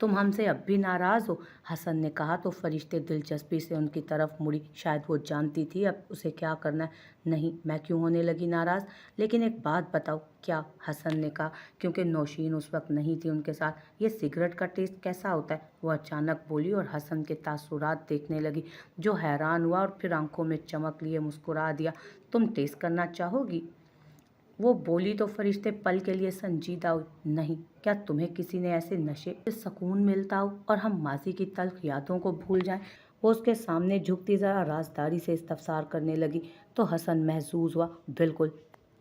तुम हमसे अब भी नाराज़ हो? हसन ने कहा तो फरिश्ते दिलचस्पी से उनकी तरफ मुड़ी। शायद वो जानती थी अब उसे क्या करना है। नहीं, मैं क्यों होने लगी नाराज़? लेकिन एक बात बताओ। क्या? हसन ने कहा, क्योंकि नौशीन उस वक्त नहीं थी उनके साथ। ये सिगरेट का टेस्ट कैसा होता है? वो अचानक बोली और हसन के तासुरात देखने लगी, जो हैरान हुआ और फिर आंखों में चमक लिए मुस्कुरा दिया। तुम टेस्ट करना चाहोगी? वो बोली तो फरिश्ते पल के लिए संजीदा हुई। नहीं। क्या तुम्हें किसी ने ऐसे नशे से सुकून मिलता हो और हम माजी की तल्ख यादों को भूल जाएं? वो उसके सामने झुकती जरा राजदारी से इस्तफसार करने लगी तो हसन महजूज हुआ। बिल्कुल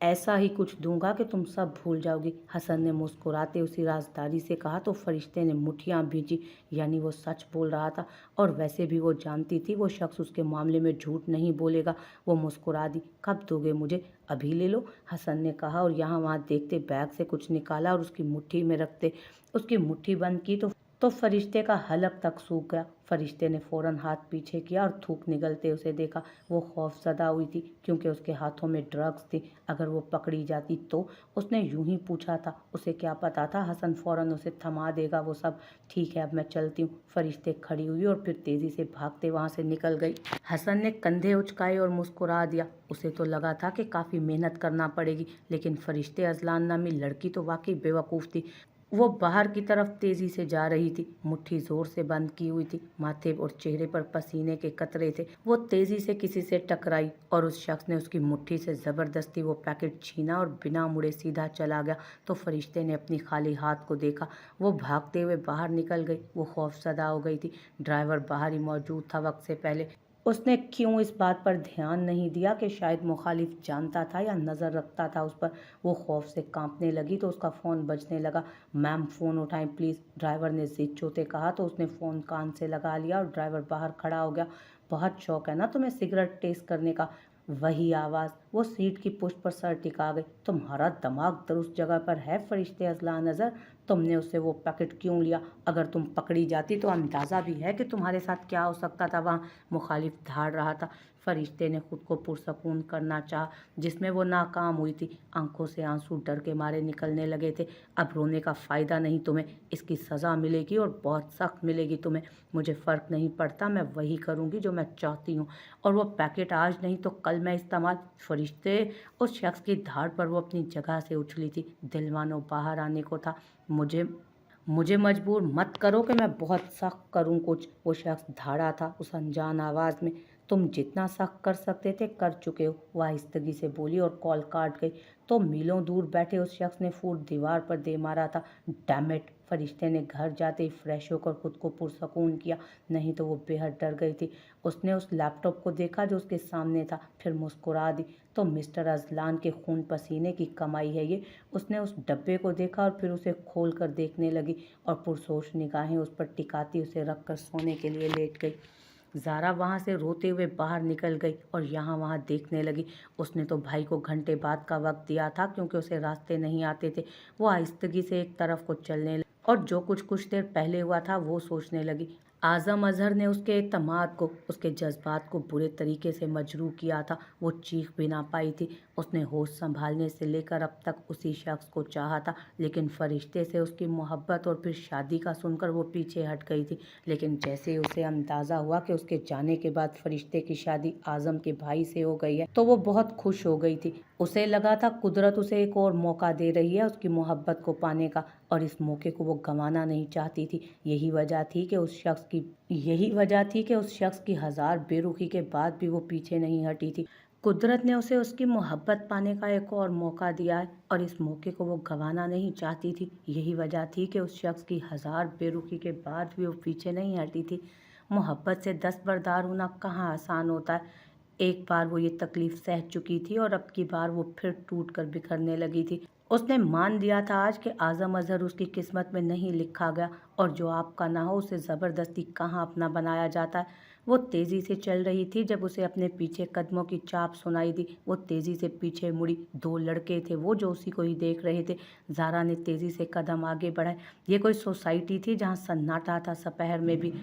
ऐसा ही कुछ दूंगा कि तुम सब भूल जाओगी, हसन ने मुस्कुराते उसी राजदारी से कहा तो फरिश्ते ने मुठियां भींची। यानी वो सच बोल रहा था और वैसे भी वो जानती थी वो शख्स उसके मामले में झूठ नहीं बोलेगा। वो मुस्कुरा दी। कब दोगे मुझे? अभी ले लो, हसन ने कहा और यहाँ वहाँ देखते बैग से कुछ निकाला और उसकी मुट्ठी में रखते उसकी मुट्ठी बंद की तो फरिश्ते का हलक तक सूख गया। फरिश्ते ने फौरन हाथ पीछे किया और थूक निगलते उसे देखा। वो खौफजदा हुई थी क्योंकि उसके हाथों में ड्रग्स थी। अगर वो पकड़ी जाती तो? उसने यूं ही पूछा था। उसे क्या पता था हसन फौरन उसे थमा देगा। वो सब ठीक है, अब मैं चलती हूँ। फरिश्ते खड़ी हुई और फिर तेजी से भागते वहां से निकल गई। हसन ने कंधे उचकाए और मुस्कुरा दिया। उसे तो लगा था कि काफी मेहनत करना पड़ेगी, लेकिन फरिश्ते अजलान नामी लड़की तो वाकई बेवकूफ थी। वो बाहर की तरफ तेजी से जा रही थी। मुट्ठी जोर से बंद की हुई थी। माथे और चेहरे पर पसीने के कतरे थे। वो तेजी से किसी से टकराई और उस शख्स ने उसकी मुट्ठी से जबरदस्ती वो पैकेट छीना और बिना मुड़े सीधा चला गया। तो फरिश्ते ने अपनी खाली हाथ को देखा। वो भागते हुए बाहर निकल गई। वो खौफजदा हो गई थी। ड्राइवर बाहर ही मौजूद था वक्त से पहले। उसने क्यों इस बात पर ध्यान नहीं दिया कि शायद मुखालिफ जानता था या नज़र रखता था उस पर। वो खौफ से कांपने लगी तो उसका फ़ोन बजने लगा। मैम फ़ोन उठाएं प्लीज़, ड्राइवर ने ज़िद चोते कहा तो उसने फ़ोन कान से लगा लिया और ड्राइवर बाहर खड़ा हो गया। बहुत शौक है ना तुम्हें सिगरेट टेस्ट करने का? वही आवाज़। वो सीट की पुष्ट पर सर टिका गई। तुम्हारा दिमाग दुरुस्त जगह पर है फरिश्ते अजला नज़र? तुमने उससे वो पैकेट क्यों लिया? अगर तुम पकड़ी जाती तो अंदाज़ा भी है कि तुम्हारे साथ क्या हो सकता था। वहाँ मुखालिफ धाड़ रहा था। फरिश्ते ने खुद को पुरसकून करना चाहा, जिसमें वो नाकाम हुई थी। आंखों से आंसू डर के मारे निकलने लगे थे। अब रोने का फ़ायदा नहीं तुम्हें। इसकी सज़ा मिलेगी और बहुत सख्त मिलेगी तुम्हें। मुझे फ़र्क नहीं पड़ता, मैं वही करूँगी जो मैं चाहती हूँ। और वो पैकेट आज नहीं तो कल मैं इस्तेमाल। फरिश्ते उस शख्स की धाड़ पर वो अपनी जगह से उछली थी। दिल मानो बाहर आने को था। मुझे मुझे मजबूर मत करो कि मैं बहुत सख्त करूं कुछ। वो शख्स धाड़ा था उस अनजान आवाज़ में। तुम जितना सख्त कर सकते थे कर चुके हो, वो आहिस्तगी से बोली और कॉल काट गई। तो मीलों दूर बैठे उस शख्स ने फूट दीवार पर दे मारा था। Damn it! फरिश्ते ने घर जाते ही फ्रेश होकर खुद को पुरसकून किया, नहीं तो वो बेहद डर गई थी। उसने उस लैपटॉप को देखा जो उसके सामने था, फिर मुस्कुरा दी। तो मिस्टर अजलान के खून पसीने की कमाई है ये। उसने उस डब्बे को देखा और फिर उसे खोल कर देखने लगी और पुरसोच निगाहें उस पर टिकाती उसे रखकर सोने के लिए लेट गई। ज़ारा वहाँ से रोते हुए बाहर निकल गई और यहाँ वहाँ देखने लगी। उसने तो भाई को घंटे बाद का वक्त दिया था क्योंकि उसे रास्ते नहीं आते थे। वो आहिस्तगी से एक तरफ को चलने लगी और जो कुछ देर पहले हुआ था वो सोचने लगी। आज़म अजहर ने उसके एतमाद को, उसके जज्बात को बुरे तरीके से मजरूह किया था। वो चीख भी ना पाई थी। उसने होश संभालने से लेकर अब तक उसी शख्स को चाहा था, लेकिन फरिश्ते से उसकी मोहब्बत और फिर शादी का सुनकर वो पीछे हट गई थी। लेकिन जैसे ही उसे अंदाज़ा हुआ कि उसके जाने के बाद फरिश्ते की शादी आज़म के भाई से हो गई है तो वो बहुत खुश हो गई थी। उसे लगा था कुदरत उसे एक और मौका दे रही है उसकी मोहब्बत को पाने का, और इस मौके को वो गंवाना नहीं चाहती थी। यही वजह थी कि उस शख्स की हज़ार बेरुखी के बाद भी वो पीछे नहीं हटी थी। कुदरत ने उसे उसकी मोहब्बत पाने का एक और मौका दिया है और इस मौके को वो गंवाना नहीं चाहती थी। यही वजह थी कि उस शख्स की हज़ार बेरुखी के बाद भी वो पीछे नहीं हटी थी। मोहब्बत से दस्तबरदार होना कहाँ आसान होता है। एक बार वो ये तकलीफ सह चुकी थी और अब की बार वो फिर टूट कर बिखरने लगी थी। उसने मान लिया था आज कि आज़म अजहर उसकी किस्मत में नहीं लिखा गया और जो आपका ना हो उसे ज़बरदस्ती कहाँ अपना बनाया जाता है। वो तेज़ी से चल रही थी जब उसे अपने पीछे कदमों की चाप सुनाई दी। वो तेज़ी से पीछे मुड़ी। दो लड़के थे वो जो उसी को ही देख रहे थे। ज़ारा ने तेज़ी से कदम आगे बढ़ाए। ये कोई सोसाइटी थी जहाँ सन्नाटा था। सपहर में भी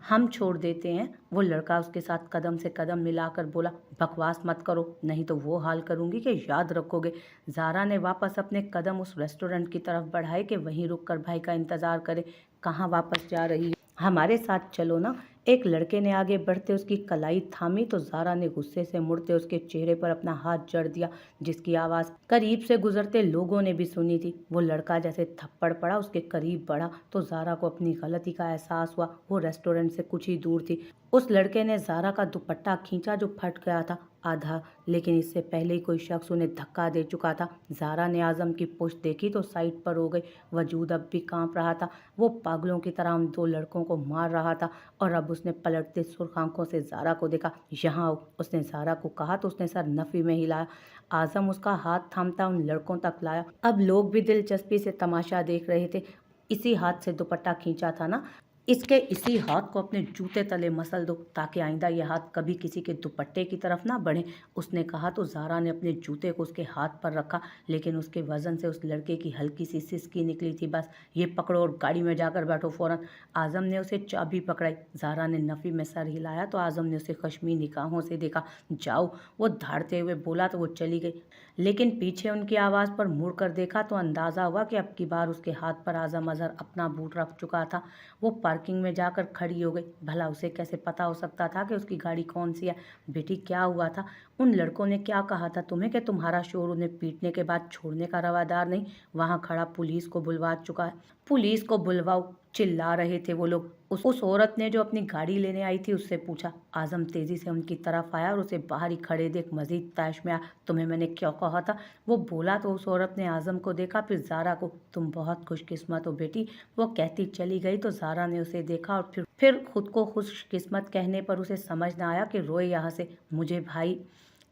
हम छोड़ देते हैं। वो लड़का उसके साथ कदम से कदम मिलाकर बोला, बकवास मत करो, नहीं तो वो हाल करूंगी कि याद रखोगे। ज़ारा ने वापस अपने कदम उस रेस्टोरेंट की तरफ बढ़ाए कि वहीं रुककर भाई का इंतज़ार करे। कहाँ वापस जा रही हो? हमारे साथ चलो ना। एक लड़के ने आगे बढ़ते उसकी कलाई थामी तो ज़ारा ने गुस्से से मुड़ते उसके चेहरे पर अपना हाथ जड़ दिया, जिसकी आवाज़ करीब से गुजरते लोगों ने भी सुनी थी। वो लड़का जैसे थप्पड़ पड़ा उसके करीब बढ़ा तो ज़ारा को अपनी गलती का एहसास हुआ। वो रेस्टोरेंट से कुछ ही दूर थी। उस लड़के ने ज़ारा का दुपट्टा खींचा जो फट गया था आधा, लेकिन इससे पहले ही कोई शख्स उन्हें धक्का दे चुका था। ज़ारा ने आज़म की पुश्त देखी तो साइड पर हो गई। वजूद अब भी कांप रहा था। वो पागलों की तरह उन दो लड़कों को मार रहा था और अब उसने पलटते सुर्ख आंखों से ज़ारा को देखा। यहाँ आओ, उसने ज़ारा को कहा तो उसने सर नफ़ी में हिलाया। आज़म उसका हाथ थामता उन लड़कों तक लाया। अब लोग भी दिलचस्पी से तमाशा देख रहे थे। इसी हाथ से दुपट्टा खींचा था ना? इसके इसी हाथ को अपने जूते तले मसल दो ताकि आइंदा ये हाथ कभी किसी के दुपट्टे की तरफ ना बढ़े, उसने कहा तो ज़ारा ने अपने जूते को उसके हाथ पर रखा, लेकिन उसके वजन से उस लड़के की हल्की सी सिसकी निकली थी। बस ये पकड़ो और गाड़ी में जाकर बैठो फौरन। आज़म ने उसे चाबी पकड़ाई। ज़ारा ने नफ़ी में सर हिलाया तो आज़म ने उसे खश्मी निगाहों से देखा। जाओ, वो धाड़ते हुए बोला तो वो चली गई, लेकिन पीछे उनकी आवाज़ पर मुड़ कर देखा तो अंदाज़ा हुआ कि अब की बार उसके हाथ पर आज़म अज़हर अपना बूट रख चुका था। वो पार्किंग में जाकर खड़ी हो गई। भला उसे कैसे पता हो सकता था कि उसकी गाड़ी कौन सी है? बेटी, क्या हुआ था? उन लड़कों ने क्या कहा था तुम्हें कि तुम्हारा शोर उन्हें पीटने के बाद छोड़ने का रवादार नहीं? वहां खड़ा पुलिस को बुलवा चुका है। पुलिस को बुलवाओ, चिल्ला रहे थे वो लोग। उस औरत ने जो अपनी गाड़ी लेने आई थी उससे पूछा। आज़म तेजी से उनकी तरफ आया और उसे बाहर ही खड़े देख मजीद तैश में आया। तुम्हें मैंने क्या कहा था? वो बोला तो उस औरत ने आज़म को देखा, फिर ज़ारा को। तुम बहुत खुशकिस्मत हो बेटी, वो कहती चली गई तो ज़ारा ने उसे देखा और फिर खुद को खुशकिस्मत कहने पर उसे समझ न आया कि रोए यहाँ से। मुझे भाई,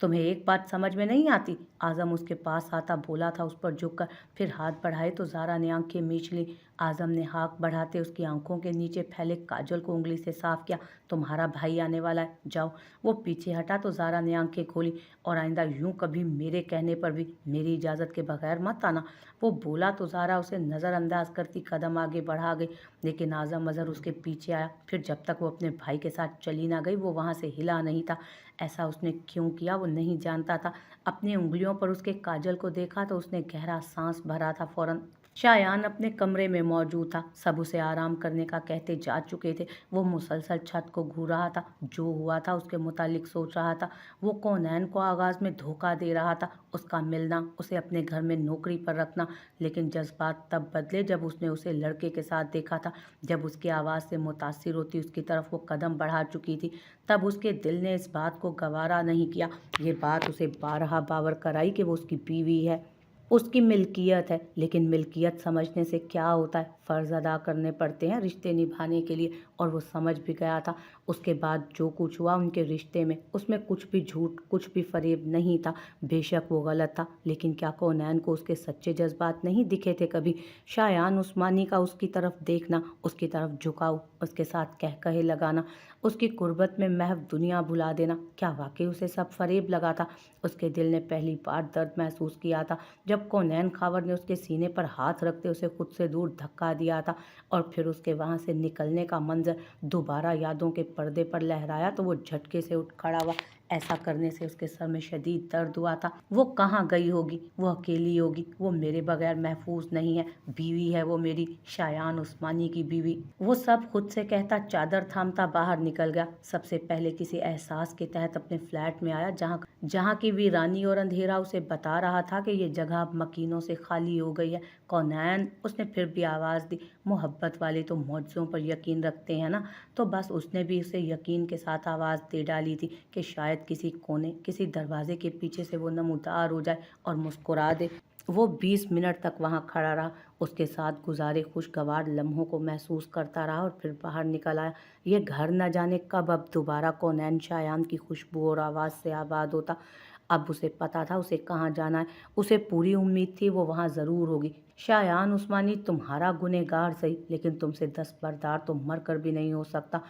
तुम्हें एक बात समझ में नहीं आती? आज़म उसके पास आता बोला था उस पर झुककर। फिर हाथ बढ़ाए तो ज़ारा ने आंखें मीच ली। आज़म ने हाथ बढ़ाते उसकी आंखों के नीचे फैले काजल को उंगली से साफ किया। तुम्हारा भाई आने वाला है, जाओ। वो पीछे हटा तो ज़ारा ने आंखें खोली। और आइंदा यूं कभी मेरे कहने पर भी मेरी इजाज़त के बगैर मत आना, वो बोला तो ज़ारा उसे नज़रअंदाज करती कदम आगे बढ़ा गई, लेकिन आज़म अज़हर उसके पीछे आया। फिर जब तक वो अपने भाई के साथ चली ना गई वो वहाँ से हिला नहीं था। ऐसा उसने क्यों किया वो नहीं जानता था। अपनी उंगलियों पर उसके काजल को देखा तो उसने गहरा सांस भरा था। फौरन शायान अपने कमरे में मौजूद था। सब उसे आराम करने का कहते जा चुके थे। वो मुसलसल छत को घूर रहा था, जो हुआ था उसके मुतालिक सोच रहा था। वो कौनैन को आगाज़ में धोखा दे रहा था, उसका मिलना, उसे अपने घर में नौकरी पर रखना। लेकिन जज्बात तब बदले जब उसने उसे लड़के के साथ देखा था। जब उसकी आवाज़ से मुतासिर होती उसकी तरफ वो कदम बढ़ा चुकी थी, तब उसके दिल ने इस बात को गवारा नहीं किया। ये बात उसे बारहा बावर कराई कि वो उसकी बीवी है, उसकी मिल्कियत है। लेकिन मिल्कियत समझने से क्या होता है? फ़र्ज़ अदा करने पड़ते हैं रिश्ते निभाने के लिए, और वो समझ भी गया था। उसके बाद जो कुछ हुआ उनके रिश्ते में, उसमें कुछ भी झूठ, कुछ भी फ़रेब नहीं था। बेशक वो गलत था, लेकिन क्या कौनैन को उसके सच्चे जज्बात नहीं दिखे थे कभी? शायान उस्मानी का उसकी तरफ देखना, उसकी तरफ झुकाव, उसके साथ कह कहे लगाना, उसकी कुर्बत में महव दुनिया भुला देना, क्या वाकई उसे सब फ़रेब लगा था? उसके दिल ने पहली बार दर्द महसूस किया था जब कौनैन खावर ने उसके सीने पर हाथ रखते उसे खुद से दूर धक्का दिया था। और फिर उसके वहाँ से निकलने का मंजर दोबारा यादों के पर्दे पर लहराया तो वो झटके से उठ खड़ा हुआ। ऐसा करने से उसके सर में शदीद दर्द हुआ था। वो कहाँ गई होगी? वो अकेली होगी, वो मेरे बगैर महफूज नहीं है। बीवी है वो मेरी, शायान उस्मानी की बीवी। वो सब खुद से कहता चादर थामता बाहर निकल गया। सबसे पहले किसी एहसास के तहत अपने फ्लैट में आया, जहाँ की वीरानी और अंधेरा उसे बता रहा था कि ये जगह अब मकीनों से खाली हो गई है। कौनैन, उसने फिर भी आवाज़ दी। मोहब्बत वाले तो मौजज़ों पर यकीन रखते हैं ना। तो बस उसने भी उसे यकीन के साथ आवाज़ दे डाली थी कि शायद किसी कोने, किसी दरवाजे के पीछे से वो नमूदार हो जाए और मुस्कुरा दे। वो 20 मिनट तक वहाँ खड़ा रहा, उसके साथ गुजारे खुशगवार लम्हों को महसूस करता रहा और फिर बाहर निकल आया। ये घर न जाने कब अब दोबारा कौनैन शायान की खुशबू और आवाज़ से आबाद होता। अब उसे पता था उसे कहाँ जाना है। उसे पूरी उम्मीद थी वो वहाँ ज़रूर होगी। शायान उस्मानी, तुम्हारा गुनहगार सही, लेकिन तुमसे दस्तबरदार तो मर कर भी नहीं हो सकता।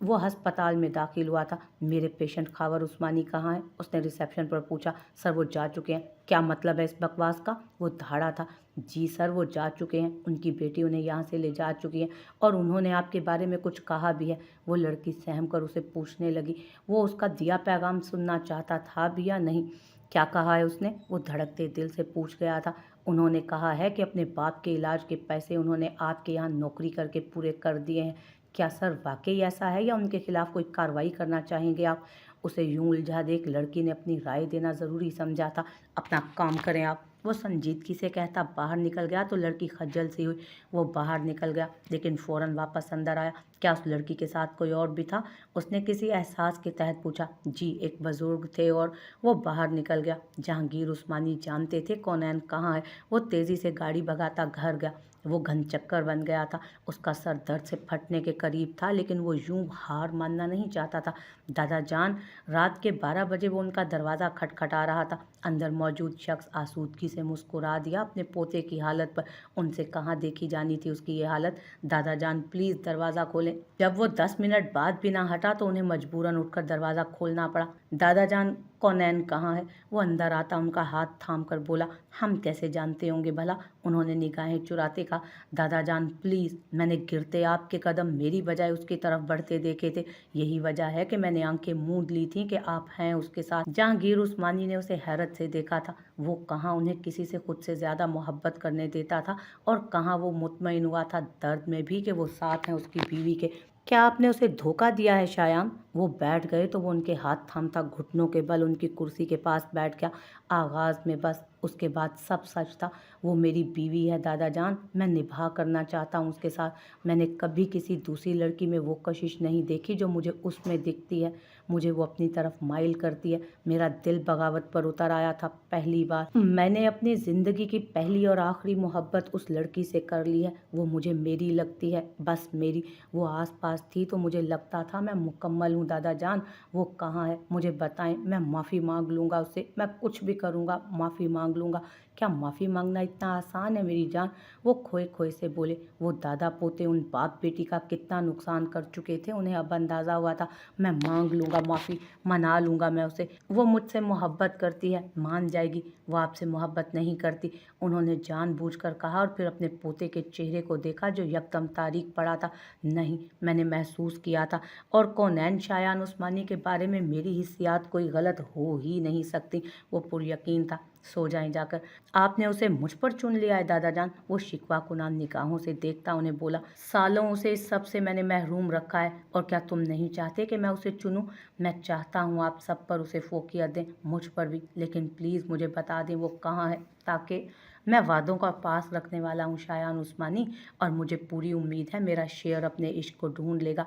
वो अस्पताल में दाखिल हुआ था। मेरे पेशेंट खावर उस्मानी कहाँ हैं? उसने रिसेप्शन पर पूछा। सर वो जा चुके हैं। क्या मतलब है इस बकवास का? वो धाड़ा था। जी सर वो जा चुके हैं, उनकी बेटी उन्हें यहाँ से ले जा चुकी है और उन्होंने आपके बारे में कुछ कहा भी है। वो लड़की सहम कर उसे पूछने लगी। वो उसका दिया पैगाम सुनना चाहता था भी या नहीं। क्या कहा है उसने? वो धड़कते दिल से पूछ गया था। उन्होंने कहा है कि अपने बाप के इलाज के पैसे उन्होंने आपके यहाँ नौकरी करके पूरे कर दिए हैं। क्या सर वाकई ऐसा है या उनके खिलाफ कोई कार्रवाई करना चाहेंगे आप? उसे यूं उलझा देख लड़की ने अपनी राय देना ज़रूरी समझा था। अपना काम करें आप, वो संजीदगी से कहता बाहर निकल गया तो लड़की खज्जल सी हुई। वो बाहर निकल गया लेकिन फ़ौरन वापस अंदर आया। क्या उस लड़की के साथ कोई और भी था? उसने किसी एहसास के तहत पूछा। जी एक बुजुर्ग थे और वो बाहर निकल गया। जहांगीर उस्मानी जानते थे कौनैन कहाँ है। वो तेज़ी से गाड़ी भगाता घर गया। वो घन चक्कर बन गया था। उसका सर दर्द से फटने के करीब था लेकिन वो यूं हार मानना नहीं चाहता था। दादा जान, रात के 12 बजे वो उनका दरवाज़ा खटखटा रहा था। अंदर मौजूद शख्स आसूदगी से मुस्कुरा दिया अपने पोते की हालत पर। उनसे कहाँ देखी जानी थी उसकी ये हालत। दादा जान प्लीज़ दरवाज़ा खोलें। जब वो 10 मिनट बाद भी ना हटा तो उन्हें मजबूरन उठकर दरवाज़ा खोलना पड़ा। दादा जान कौनैन कहाँ है? वो अंदर आता उनका हाथ थाम कर बोला। हम कैसे जानते होंगे भला? उन्होंने निगाहें चुराते कहा। दादा जान प्लीज़, मैंने गिरते आपके कदम मेरी बजाय उसकी तरफ बढ़ते देखे थे। यही वजह है कि मैंने आंखें मूंद ली थी कि आप हैं उसके साथ। जहांगीर उस्मानी ने उसे हैरत से देखा था। वो कहाँ उन्हें किसी से खुद से ज़्यादा मोहब्बत करने देता था और कहाँ वो मुतमईन हुआ था दर्द में भी कि वो साथ हैं उसकी बीवी के। क्या आपने उसे धोखा दिया है शायान? वो बैठ गए तो वो उनके हाथ थामता घुटनों के बल उनकी कुर्सी के पास बैठ गया। आगाज़ में बस, उसके बाद सब सच था। वो मेरी बीवी है दादा जान, मैं निभा करना चाहता हूँ उसके साथ। मैंने कभी किसी दूसरी लड़की में वो कशिश नहीं देखी जो मुझे उसमें दिखती है। मुझे वो अपनी तरफ माइल करती है। मेरा दिल बगावत पर उतर आया था पहली बार। मैंने अपनी ज़िंदगी की पहली और आखिरी मोहब्बत उस लड़की से कर ली है। वो मुझे मेरी लगती है, बस मेरी। वो आस पास थी तो मुझे लगता था मैं मुकम्मल हूँ दादा जान। वो कहाँ है मुझे बताएं, मैं माफ़ी मांग लूँगा उससे। मैं कुछ भी करूँगा, माफ़ी मांग लूँगा। क्या माफ़ी मांगना इतना आसान है मेरी जान? वो खोए खोए से बोले। वो दादा पोते उन बाप बेटी का कितना नुकसान कर चुके थे उन्हें अब अंदाज़ा हुआ था। मैं मांग लूँगा माफ़ी, मना लूँगा मैं उसे। वो मुझसे मोहब्बत करती है, मान जाएगी। वो आपसे मोहब्बत नहीं करती, उन्होंने जानबूझकर कहा और फिर अपने पोते के चेहरे को देखा जो यकदम तारीक पड़ा था। नहीं, मैंने महसूस किया था। और कौनैन शायान उस्मानी के बारे में मेरी हिस्सियात कोई गलत हो ही नहीं सकती। वो पुरयकीन था। सो जाएं जाकर। आपने उसे मुझ पर चुन लिया है दादा जान। वो शिकवा कुनान निगाहों से देखता उन्हें बोला। सालों उसे इस सब से मैंने महरूम रखा है और क्या तुम नहीं चाहते कि मैं उसे चुनूं? मैं चाहता हूँ आप सब पर उसे फोकियत दें, मुझ पर भी। लेकिन प्लीज़ मुझे बता दें वो कहाँ है, ताकि मैं वादों का पास रखने वाला हूँ शायान उस्मानी, और मुझे पूरी उम्मीद है मेरा शेर अपने इश्क को ढूंढ लेगा।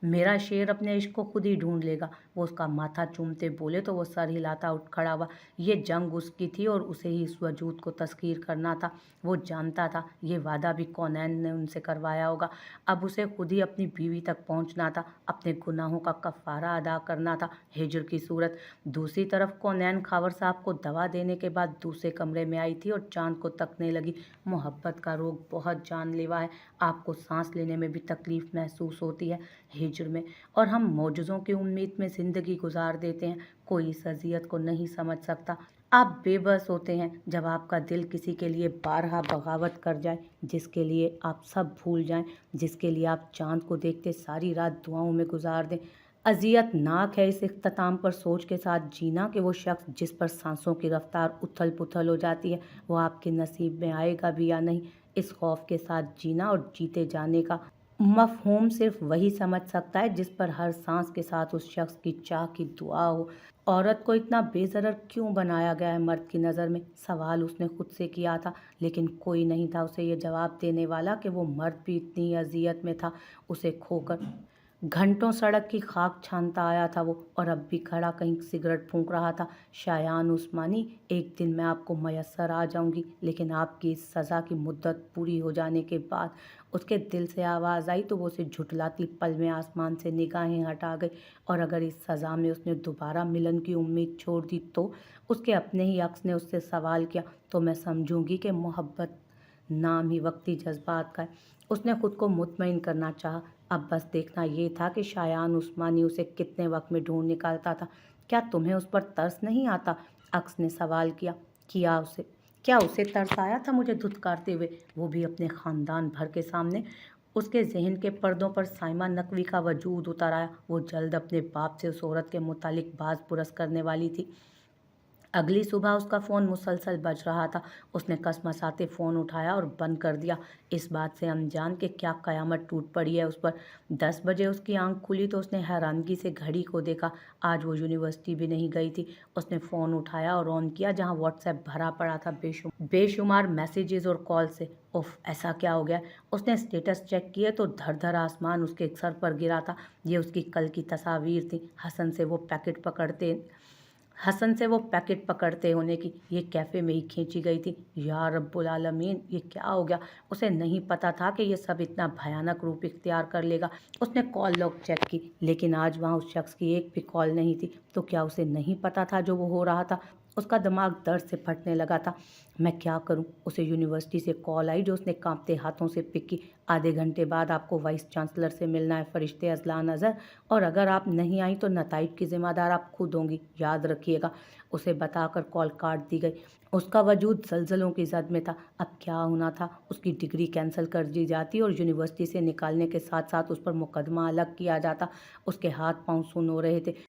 मेरा शेर अपने इश्क को खुद ही ढूंढ लेगा। वो उसका माथा चूमते बोले तो वो सर हिलाता उठ खड़ा हुआ। ये जंग उसकी थी और उसे ही इस वजूद को तस्खीर करना था। वो जानता था ये वादा भी कौनैन ने उनसे करवाया होगा। अब उसे खुद ही अपनी बीवी तक पहुंचना था, अपने गुनाहों का कफ़ारा अदा करना था हिजर की सूरत। दूसरी तरफ कौनैन खावर साहब को दवा देने के बाद दूसरे कमरे में आई थी और चांद को तकने लगी। मोहब्बत का रोग बहुत जानलेवा है। आपको सांस लेने में भी तकलीफ़ महसूस होती है हिजर में, और हम मौजज़ों की उम्मीद में ज़िंदगी गुजार देते हैं। कोई इस अज़ियत को नहीं समझ सकता। आप बेबस होते हैं जब आपका दिल किसी के लिए बारहा बगावत कर जाए, जिसके लिए आप सब भूल जाएं, जिसके लिए आप चांद को देखते सारी रात दुआओं में गुजार दें। अज़ियत नाक है इस इख्तिताम पर सोच के साथ जीना कि वो शख्स जिस पर सांसों की रफ्तार उथल पुथल हो जाती है वो आपके नसीब में आएगा भी या नहीं। इस खौफ के साथ जीना और जीते जाने का मफ़हूम सिर्फ वही समझ सकता है जिस पर हर सांस के साथ उस शख्स की चाह की दुआ हो। औरत को इतना बेज़रर क्यों बनाया गया है मर्द की नज़र में? सवाल उसने खुद से किया था, लेकिन कोई नहीं था उसे ये जवाब देने वाला कि वो मर्द भी इतनी ही अजियत में था उसे खोकर। घंटों सड़क की खाक छानता आया था वो, और अब भी खड़ा कहीं सिगरेट फूंक रहा था। शायान उस्मानी, एक दिन मैं आपको मयस्सर आ जाऊंगी, लेकिन आपकी इस सज़ा की मुद्दत पूरी हो जाने के बाद। उसके दिल से आवाज़ आई तो वो उसे झुठलाती पल में आसमान से निगाहें हटा गई। और अगर इस सज़ा में उसने दोबारा मिलन की उम्मीद छोड़ दी तो उसके अपने ही अक्स ने उससे सवाल किया, तो मैं समझूंगी कि मोहब्बत नाम ही वक्ती जज्बात का है। उसने खुद को मुतमईन करना चाहा। अब बस देखना ये था कि शायान उस्मानी उसे कितने वक्त में ढूंढ निकालता था। क्या तुम्हें उस पर तरस नहीं आता? अक्स ने सवाल किया। क्या उसे तरस आया था मुझे धुतकारते हुए, वो भी अपने खानदान भर के सामने? उसके जहन के पर्दों पर साइमा नकवी का वजूद उतर आया। वो जल्द अपने बाप से उस औरत के मुतालिक बाज पुरस करने वाली थी। अगली सुबह उसका फ़ोन मुसलसल बज रहा था। उसने कसमसाते फ़ोन उठाया और बंद कर दिया, इस बात से अनजान कि क्या क़यामत टूट पड़ी है उस पर। 10 बजे उसकी आंख खुली तो उसने हैरानगी से घड़ी को देखा। आज वो यूनिवर्सिटी भी नहीं गई थी। उसने फ़ोन उठाया और ऑन किया, जहाँ व्हाट्सएप भरा पड़ा था बेशुमार मैसेजेस और कॉल से। उफ, ऐसा क्या हो गया? उसने स्टेटस चेक किए तो धर आसमान उसके सर पर गिरा था। ये उसकी कल की तस्वीर थी, हसन से वो पैकेट पकड़ते होने की। ये कैफ़े में ही खींची गई थी। या रब्बुल आलमीन, ये क्या हो गया? उसे नहीं पता था कि ये सब इतना भयानक रूप इख्तियार कर लेगा। उसने कॉल लॉग चेक की, लेकिन आज वहाँ उस शख्स की एक भी कॉल नहीं थी। तो क्या उसे नहीं पता था जो वो हो रहा था? उसका दिमाग दर्द से फटने लगा था। मैं क्या करूं? उसे यूनिवर्सिटी से कॉल आई, जो उसने कांपते हाथों से पिक की। आधे घंटे बाद आपको वाइस चांसलर से मिलना है फरिश्ते अजलान अज़हर, और अगर आप नहीं आई तो नताइज की ज़िम्मेदार आप खुद होंगी, याद रखिएगा। उसे बताकर कॉल काट दी गई। उसका वजूद जलजलों की जद में था। अब क्या होना था? उसकी डिग्री कैंसिल कर दी जाती और यूनिवर्सिटी से निकालने के साथ साथ उस पर मुकदमा अलग किया जाता। उसके हाथ पांव सुन हो रहे थे।